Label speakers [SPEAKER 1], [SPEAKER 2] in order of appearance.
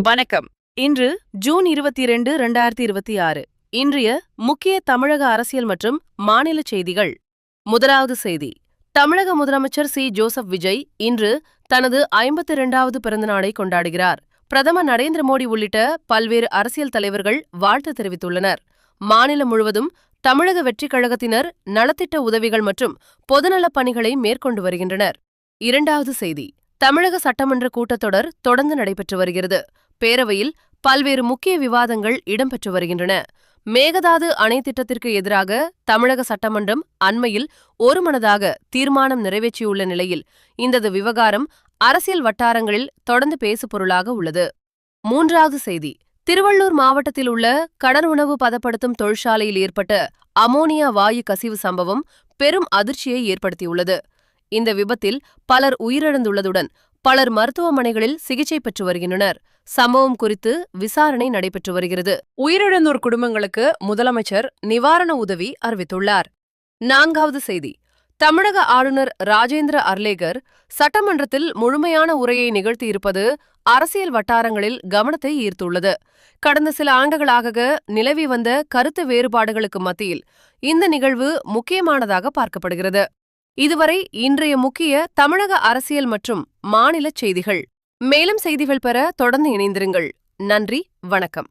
[SPEAKER 1] வணக்கம். இன்று ஜூன் 22, 2026. இன்றைய முக்கிய தமிழக அரசியல் மற்றும் மாநில செய்திகள். முதலாவது செய்தி. தமிழக முதலமைச்சர் சி. ஜோசப் விஜய் இன்று தனது 52வது பிறந்தநாளை கொண்டாடுகிறார். பிரதமர் நரேந்திர மோடி உள்ளிட்ட பல்வேறு அரசியல் தலைவர்கள் வாழ்த்து தெரிவித்துள்ளனர். மாநிலம் முழுவதும் தமிழக வெற்றிக் கழகத்தினர் நலத்திட்ட உதவிகள் மற்றும் பொதுநலப் பணிகளை மேற்கொண்டு வருகின்றனர். இரண்டாவது செய்தி. தமிழக சட்டமன்ற கூட்டத்தொடர் தொடர்ந்து நடைபெற்று வருகிறது. பேரவையில் பல்வேறு முக்கிய விவாதங்கள் இடம்பெற்று வருகின்றன. மேகதாது அணை திட்டத்திற்கு எதிராக தமிழக சட்டமன்றம் அண்மையில் ஒருமனதாக தீர்மானம் நிறைவேற்றியுள்ள நிலையில் இந்த விவகாரம் அரசியல் வட்டாரங்களில் தொடர்ந்து பேசுபொருளாக உள்ளது. மூன்றாவது செய்தி. திருவள்ளூர் மாவட்டத்தில் உள்ள கடல் உணவு பதப்படுத்தும் தொழிற்சாலையில் ஏற்பட்ட அமோனியா வாயு கசிவு சம்பவம் பெரும் அதிர்ச்சியை ஏற்படுத்தியுள்ளது. இந்த விபத்தில் பலர் உயிரிழந்துள்ளதுடன் பலர் மருத்துவமனைகளில் சிகிச்சை பெற்று வருகின்றனர். சம்பவம் குறித்து விசாரணை நடைபெற்று வருகிறது. உயிரிழந்தோர் குடும்பங்களுக்கு முதலமைச்சர் நிவாரண உதவி அறிவித்துள்ளார். நான்காவது செய்தி. தமிழக ஆளுநர் ராஜேந்திர அர்லேகர் சட்டமன்றத்தில் முழுமையான உரையை நிகழ்த்தியிருப்பது அரசியல் வட்டாரங்களில் கவனத்தை ஈர்த்துள்ளது. கடந்த சில ஆண்டுகளாக நிலவி வந்த கருத்து வேறுபாடுகளுக்கு மத்தியில் இந்த நிகழ்வு முக்கியமானதாக பார்க்கப்படுகிறது. இதுவரை இன்றைய முக்கிய தமிழக அரசியல் மற்றும் மாநில செய்திகள். மேலும் செய்திகள் பெற தொடர்ந்து இணைந்திருங்கள். நன்றி, வணக்கம்.